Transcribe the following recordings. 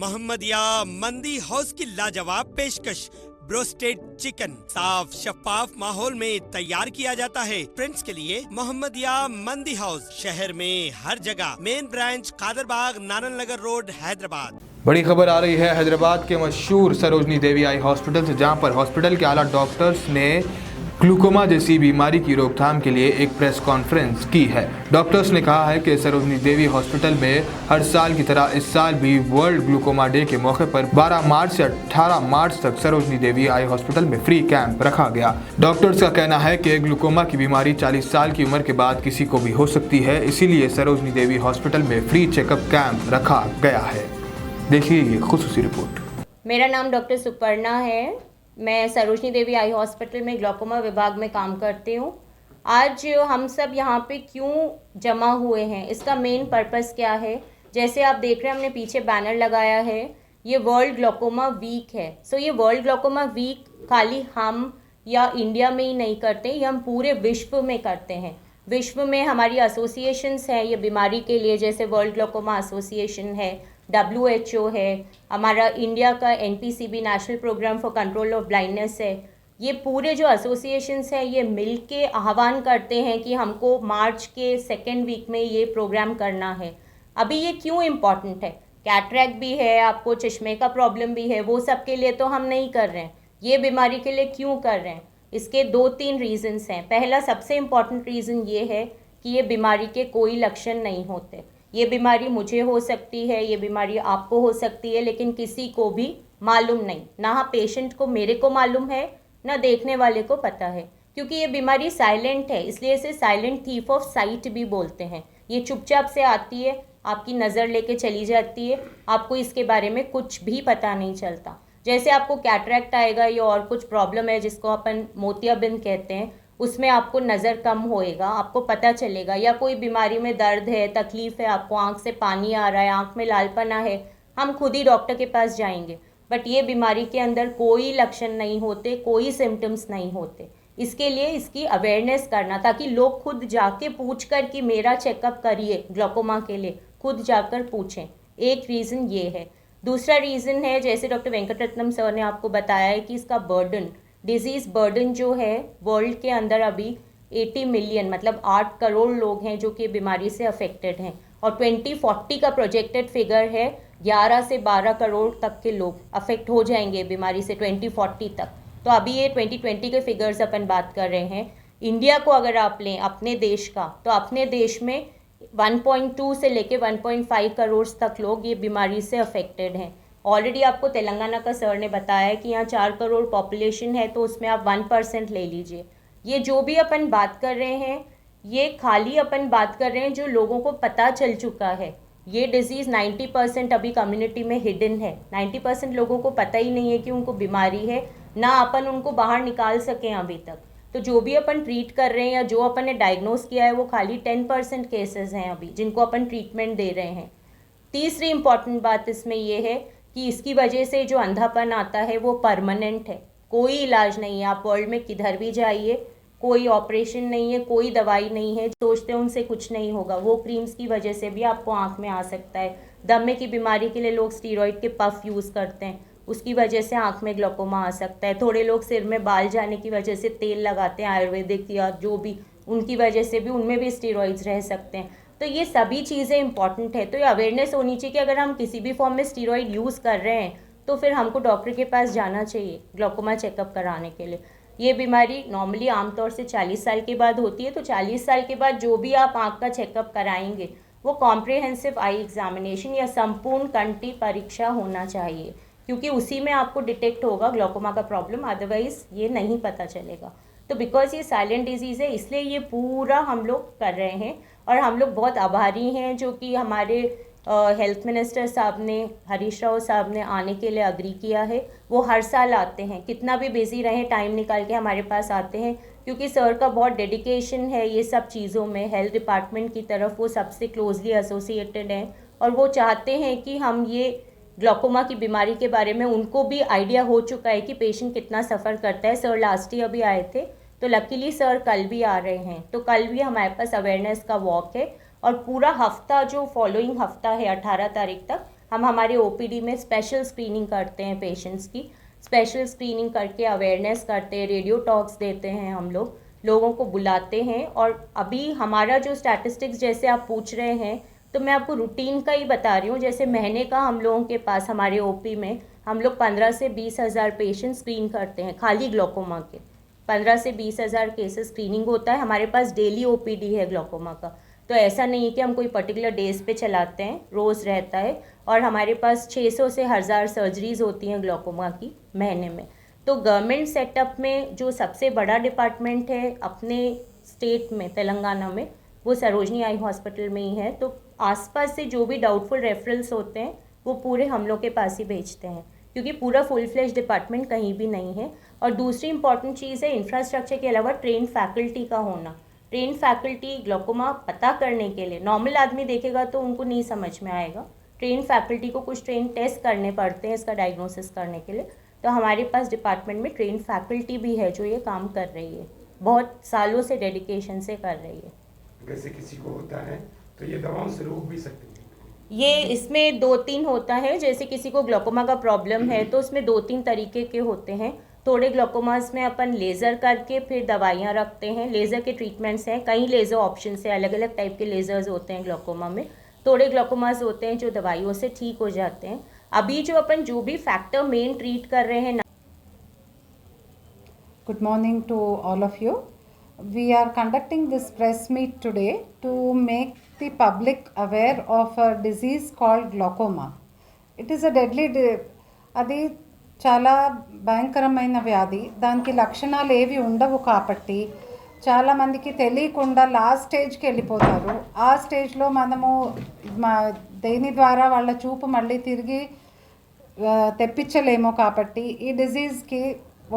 मोहम्मदिया मंदी हाउस की लाजवाब पेशकश। ब्रोस्टेड चिकन साफ शफाफ माहौल में तैयार किया जाता है फ्रेंड्स के लिए। मोहम्मदिया मंदी हाउस शहर में हर जगह। Main branch Kadarbagh, Narayan Nagar road, Hyderabad. बड़ी खबर आ रही है हैदराबाद के मशहूर सरोजनी देवी आई हॉस्पिटल से, जहां पर हॉस्पिटल के आला डॉक्टर्स ने ग्लूकोमा जैसी बीमारी की रोकथाम के लिए एक प्रेस कॉन्फ्रेंस की है। डॉक्टर्स ने कहा है कि सरोजनी देवी हॉस्पिटल में हर साल की तरह इस साल भी वर्ल्ड ग्लूकोमा डे के मौके पर 12 मार्च से 18 मार्च तक सरोजनी देवी आई हॉस्पिटल में फ्री कैंप रखा गया। डॉक्टर्स का कहना है कि ग्लूकोमा की बीमारी 40 साल की उम्र के बाद किसी को भी हो सकती है, इसीलिए सरोजनी देवी हॉस्पिटल में फ्री चेकअप कैंप रखा गया है। देखिए ये खुसूसी रिपोर्ट। मेरा नाम डॉक्टर सुपर्णा है। मैं सरोजनी देवी आई हॉस्पिटल में ग्लूकोमा विभाग में काम करती हूँ। आज हम सब यहाँ पे क्यों जमा हुए हैं, इसका मेन पर्पस क्या है? जैसे आप देख रहे हैं, हमने पीछे बैनर लगाया है, ये वर्ल्ड ग्लूकोमा वीक है। सो ये वर्ल्ड ग्लूकोमा वीक खाली हम या इंडिया में ही नहीं करते, ये हम पूरे विश्व में करते हैं। विश्व में हमारी एसोसिएशंस हैं ये बीमारी के लिए, जैसे वर्ल्ड ग्लूकोमा एसोसिएशन है, WHO है, हमारा इंडिया का NPCB national program for control of blindness है। ये पूरे जो एसोसिएशंस हैं ये मिल के आह्वान करते हैं कि हमको मार्च के सेकेंड वीक में ये प्रोग्राम करना है। अभी ये क्यों इम्पॉर्टेंट है? कैटरैक्ट भी है, आपको चश्मे का प्रॉब्लम भी है, वो सब के लिए तो हम नहीं कर रहे हैं। ये बीमारी के लिए क्यों कर रहे हैं? इसके 2-3 रीज़न्स हैं। पहला सबसे इम्पॉर्टेंट रीज़न ये है कि ये बीमारी के कोई लक्षण नहीं होते। ये बीमारी मुझे हो सकती है, ये बीमारी आपको हो सकती है, लेकिन किसी को भी मालूम नहीं। ना पेशेंट को, मेरे को मालूम है, ना देखने वाले को पता है, क्योंकि ये बीमारी साइलेंट है, इसलिए इसे साइलेंट थीफ ऑफ साइट भी बोलते हैं। ये चुपचाप से आती है, आपकी नज़र लेके चली जाती है, आपको इसके बारे में कुछ भी पता नहीं चलता। जैसे आपको कैटरैक्ट आएगा या और कुछ प्रॉब्लम है जिसको अपन मोतियाबिंद कहते हैं, उसमें आपको नज़र कम होएगा, आपको पता चलेगा। या कोई बीमारी में दर्द है, तकलीफ़ है, आपको आँख से पानी आ रहा है, आँख में लालपना है, हम खुद ही डॉक्टर के पास जाएंगे। बट ये बीमारी के अंदर कोई लक्षण नहीं होते, कोई सिम्टम्स नहीं होते। इसके लिए इसकी अवेयरनेस करना, ताकि लोग खुद जाके पूछ कर कि मेरा चेकअप करिए ग्लूकोमा के लिए, खुद जाकर पूछें। एक रीज़न ये है। दूसरा रीज़न है, जैसे डॉक्टर वेंकटरत्नम सर ने आपको बताया है, कि इसका बर्डन, डिजीज़ बर्डन जो है वर्ल्ड के अंदर अभी 80 मिलियन मतलब 8 करोड़ लोग हैं जो कि बीमारी से अफेक्टेड हैं, और 2040 का प्रोजेक्टेड फिगर है 11 से 12 करोड़ तक के लोग अफेक्ट हो जाएंगे बीमारी से 2040 तक। तो अभी ये 2020 के फिगर्स अपन बात कर रहे हैं। इंडिया को अगर आप लें अपने देश का, तो अपने देश में 1.2 से लेके 1.5 करोड़ तक लोग ये बीमारी से अफेक्टेड हैं। ऑलरेडी आपको तेलंगाना का सर ने बताया है कि यहाँ 4 करोड़ पॉपुलेशन है, तो उसमें आप 1% ले लीजिए। ये जो भी अपन बात कर रहे हैं, ये खाली अपन बात कर रहे हैं जो लोगों को पता चल चुका है। ये डिज़ीज़ 90% अभी कम्युनिटी में हिडन है। 90% लोगों को पता ही नहीं है कि उनको बीमारी है, ना अपन उनको बाहर निकाल सकें अभी तक। तो जो भी अपन ट्रीट कर रहे हैं या जो अपन ने डायग्नोस किया है, वो खाली 10% केसेस हैं अभी जिनको अपन ट्रीटमेंट दे रहे हैं। तीसरी इम्पॉर्टेंट बात इसमें ये है कि इसकी वजह से जो अंधापन आता है वो परमानेंट है, कोई इलाज नहीं है। आप वर्ल्ड में किधर भी जाइए, कोई ऑपरेशन नहीं है, कोई दवाई नहीं है। सोचते हैं उनसे कुछ नहीं होगा, वो क्रीम्स की वजह से भी आपको आँख में आ सकता है। दमे की बीमारी के लिए लोग स्टीरॉयड के पफ यूज़ करते हैं, उसकी वजह से आँख में ग्लूकोमा आ सकता है। थोड़े लोग सिर में बाल जाने की वजह से तेल लगाते हैं आयुर्वेदिक या जो भी, उनकी वजह से भी उनमें भी स्टीरॉइड्स रह सकते हैं। तो ये सभी चीज़ें इंपॉर्टेंट है। तो ये अवेयरनेस होनी चाहिए कि अगर हम किसी भी फॉर्म में स्टीरॉइड यूज़ कर रहे हैं तो फिर हमको डॉक्टर के पास जाना चाहिए ग्लूकोमा चेकअप कराने के लिए। ये बीमारी नॉर्मली आमतौर से 40 साल के बाद होती है, तो 40 साल के बाद जो भी आप आँख का चेकअप कराएंगे वो कॉम्प्रिहेंसिव आई एग्जामिनेशन या संपूर्ण कंठी परीक्षा होना चाहिए, क्योंकि उसी में आपको डिटेक्ट होगा ग्लूकोमा का प्रॉब्लम, अदरवाइज़ ये नहीं पता चलेगा। तो बिकॉज ये साइलेंट डिजीज़ है, इसलिए ये पूरा हम लोग कर रहे हैं। और हम लोग बहुत आभारी हैं जो कि हमारे हेल्थ मिनिस्टर साहब ने, हरीश राव साहब ने आने के लिए अग्री किया है। वो हर साल आते हैं, कितना भी बिजी रहें टाइम निकाल के हमारे पास आते हैं, क्योंकि सर का बहुत डेडिकेशन है ये सब चीज़ों में। हेल्थ डिपार्टमेंट की तरफ वो सबसे क्लोजली एसोसिएटेड हैं, और वो चाहते हैं कि हम ये ग्लूकोमा की बीमारी के बारे में, उनको भी आइडिया हो चुका है कि पेशेंट कितना सफ़र करता है। सर लास्ट ईयर भी आए थे, तो लकीली सर कल भी आ रहे हैं। तो कल भी हमारे पास अवेयरनेस का वॉक है, और पूरा हफ्ता जो फॉलोइंग हफ्ता है 18 तारीख तक हम हमारे ओपीडी में स्पेशल स्क्रीनिंग करते हैं पेशेंट्स की, स्पेशल स्क्रीनिंग करके अवेयरनेस करते हैं, रेडियो टॉक्स देते हैं, हम लोगों को बुलाते हैं। और अभी हमारा जो स्टैटिस्टिक्स जैसे आप पूछ रहे हैं, तो मैं आपको रूटीन का ही बता रही हूँ। जैसे महीने का हम लोगों के पास हमारे ओपी में हम लोग 15 से 20 हज़ार पेशेंट स्क्रीन करते हैं, खाली ग्लोकोमा के 15 से 20 हज़ार केसेस स्क्रीनिंग होता है। हमारे पास डेली ओपीडी है ग्लोकोमा का, तो ऐसा नहीं है कि हम कोई पर्टिकुलर डेज पे चलाते हैं, रोज़ रहता है। और हमारे पास 600 से 1000 सर्जरीज होती हैं ग्लोकोमा की महीने में। तो गवर्नमेंट सेटअप में जो सबसे बड़ा डिपार्टमेंट है अपने स्टेट में, तेलंगाना में, वो सरोजनी आई हॉस्पिटल में ही है। तो आसपास से जो भी डाउटफुल रेफरल्स होते हैं वो पूरे हम लोग के पास ही भेजते हैं, क्योंकि पूरा फुल फ्लेज डिपार्टमेंट कहीं भी नहीं है। और दूसरी इंपॉर्टेंट चीज़ है इंफ्रास्ट्रक्चर के अलावा ट्रेन फैकल्टी का होना। ट्रेन फैकल्टी ग्लोकोमा पता करने के लिए, नॉर्मल आदमी देखेगा तो उनको नहीं समझ में आएगा, ट्रेन फैकल्टी को कुछ ट्रेन टेस्ट करने पड़ते हैं इसका डायग्नोसिस करने के लिए। तो हमारे पास डिपार्टमेंट में ट्रेन फैकल्टी भी है जो ये काम कर रही है, बहुत सालों से डेडिकेशन से कर रही है। जैसे किसी को होता है तो ये दवाओं से रोक भी सकते हैं? ये इसमें 2-3 होता है। जैसे किसी को ग्लोकोमा का प्रॉब्लम है तो उसमें 2-3 तरीके के होते हैं। थोड़े ग्लोकोमास में अपन लेज़र करके फिर दवाइयाँ रखते हैं, लेज़र के ट्रीटमेंट्स हैं, कई लेज़र ऑप्शंस हैं, अलग अलग टाइप के लेज़र्स होते हैं ग्लोकोमा में। थोड़े ग्लोकोमास होते हैं जो दवाइयों से ठीक हो जाते हैं। अभी जो अपन जो भी फैक्टर मेन ट्रीट कर रहे हैं। Good morning to all of you. We are conducting this press meet today to make the public aware of a disease called glaucoma. It is a deadly అది చాలా భయంకరమైన వ్యాధి. దానికి లక్షణాలు ఏవి ఉండవు కాబట్టి చాలామందికి తెలియకుండా లాస్ట్ స్టేజ్కి వెళ్ళిపోతారు. ఆ స్టేజ్లో మనము దేని ద్వారా వాళ్ళ చూపు మళ్ళీ తిరిగి తెప్పించలేము. కాబట్టి ఈ డిజీజ్కి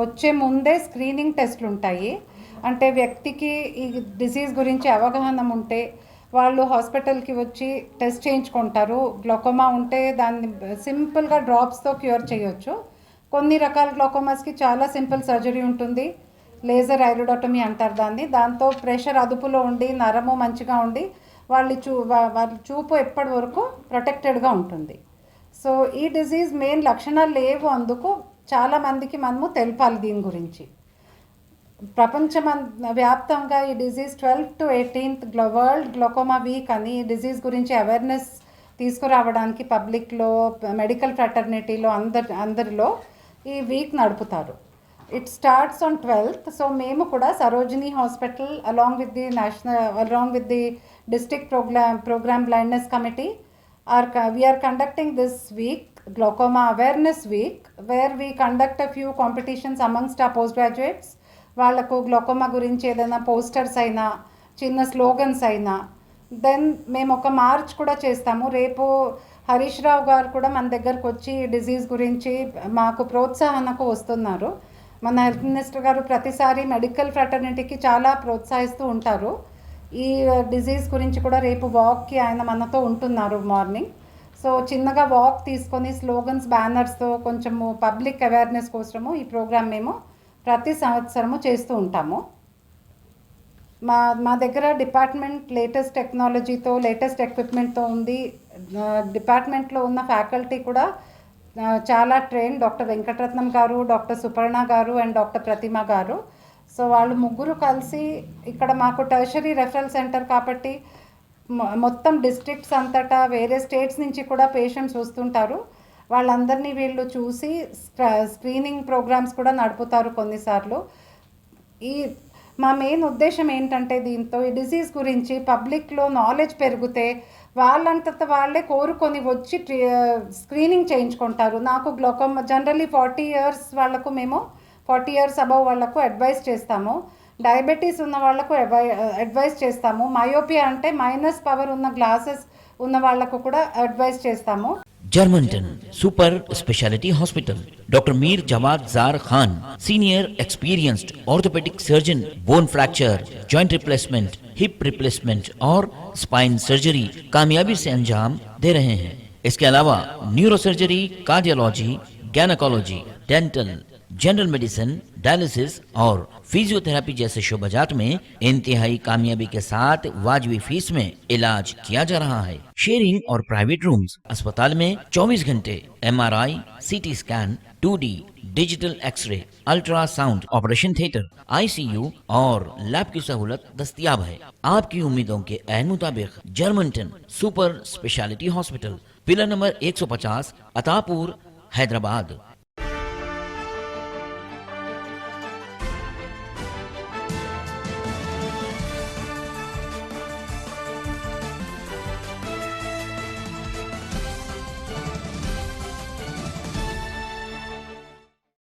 వచ్చే ముందే స్క్రీనింగ్ టెస్ట్లు ఉంటాయి. అంటే వ్యక్తికి ఈ డిజీజ్ గురించి అవగాహన ఉంటే వాళ్ళు హాస్పిటల్కి వచ్చి టెస్ట్ చేయించుకుంటారు. గ్లోకోమా ఉంటే దాన్ని సింపుల్గా డ్రాప్స్తో క్యూర్ చేయొచ్చు. కొన్ని రకాల గ్లోకోమాస్కి చాలా సింపుల్ సర్జరీ ఉంటుంది, లేజర్ ఐరోడోటమీ అంటారు దాన్ని. దాంతో ప్రెషర్ అదుపులో ఉండి నరము మంచిగా ఉండి వాళ్ళ చూపు ఎప్పటి వరకు ప్రొటెక్టెడ్గా ఉంటుంది. సో ఈ డిజీజ్ మెయిన్ లక్షణాలు లేవు, అందుకు చాలామందికి మనము తెలపాలి దీని గురించి. వ్యాప్తంగా ఈ disease 12th to 18th world glaucoma week అని ఈ డిజీజ్ గురించి అవేర్నెస్ తీసుకురావడానికి పబ్లిక్లో, మెడికల్ ఫ్రాటర్నిటీలో అందరిలో ఈ వీక్ నడుపుతారు. It starts on 12th. So మేము కూడా Sarojini hospital along with the district program blindness committee we are conducting this week glaucoma awareness week, where we conduct a few competitions amongst our postgraduates. వాళ్ళకు glaucoma గురించి ఏదైనా posters అయినా చిన్న slogans అయినా. Then మేము ఒక మార్చ్ కూడా చేస్తాము. రేపు హరీష్ రావు గారు కూడా మన దగ్గరకు వచ్చి డిజీజ్ గురించి మాకు ప్రోత్సాహనకు వస్తున్నారు. మన హెల్త్ మినిస్టర్ గారు ప్రతిసారి మెడికల్ ఫ్రాటర్నిటీకి చాలా ప్రోత్సహిస్తూ ఉంటారు. ఈ డిజీజ్ గురించి కూడా రేపు వాక్కి ఆయన మనతో ఉంటున్నారు మార్నింగ్. సో చిన్నగా వాక్ తీసుకొని స్లోగన్స్, బ్యానర్స్తో కొంచెము పబ్లిక్ అవేర్నెస్ కోసము ఈ ప్రోగ్రామ్ మేము ప్రతి సంవత్సరము చేస్తూ ఉంటాము. మా దగ్గర డిపార్ట్మెంట్ లేటెస్ట్ టెక్నాలజీతో, లేటెస్ట్ ఎక్విప్మెంట్తో ఉంది. డిపార్ట్మెంట్లో ఉన్న ఫ్యాకల్టీ కూడా చాలా ట్రైన్, డాక్టర్ వెంకటరత్నం గారు, డాక్టర్ సుపర్ణ గారు అండ్ డాక్టర్ ప్రతిమ గారు. సో వాళ్ళు ముగ్గురు కలిసి ఇక్కడ మాకు టెర్షరీ రెఫరల్ సెంటర్ కాబట్టి మొత్తం డిస్ట్రిక్ట్స్ అంతటా వేరే స్టేట్స్ నుంచి కూడా పేషెంట్స్ వస్తుంటారు. వాళ్ళందరినీ వీళ్ళు చూసి స్క్రీనింగ్ ప్రోగ్రామ్స్ కూడా నడుపుతారు కొన్నిసార్లు. మా మెయిన్ ఉద్దేశం ఏంటంటే దీంతో ఈ డిజీజ్ గురించి పబ్లిక్లో నాలెడ్జ్ పెరిగితే వాళ్ళంతట వాళ్ళే కోరుకొని వచ్చి స్క్రీనింగ్ చేయించుకుంటారు. నాకు గ్లోకోమా జనరల్లీ 40 years వాళ్ళకు మేము 40 years అబవ్ వాళ్ళకు అడ్వైస్ చేస్తాము. డయాబెటీస్ ఉన్న వాళ్ళకు అడ్వైస్ చేస్తాము. మయోపియా అంటే మైనస్ పవర్ ఉన్న గ్లాసెస్ ఉన్న వాళ్ళకు కూడా అడ్వైస్ చేస్తాము. Germanten super speciality hospital, doctor Mir Jawad Zar Khan, senior experienced orthopaedic surgeon, bone fracture, joint replacement, hip replacement और स्पाइन सर्जरी कामयाबी से अंजाम दे रहे हैं. इसके अलावा neuro surgery, cardiology, gynaecology, dental, general medicine, dialysis और फिजियोथेरेपी जैसे शोबाजात में इंतहाई कामयाबी के साथ वाजबी फीस में इलाज किया जा रहा है। शेयरिंग और प्राइवेट रूम्स। अस्पताल में 24 घंटे MRI, CT scan, 2D digital X-ray, ultrasound, operation theatre, ICU और लैब की सहूलत दस्तयाब है। आपकी उम्मीदों के ऐन मुताबिक Germanten super speciality hospital, pillar number 150, Attapur, Hyderabad.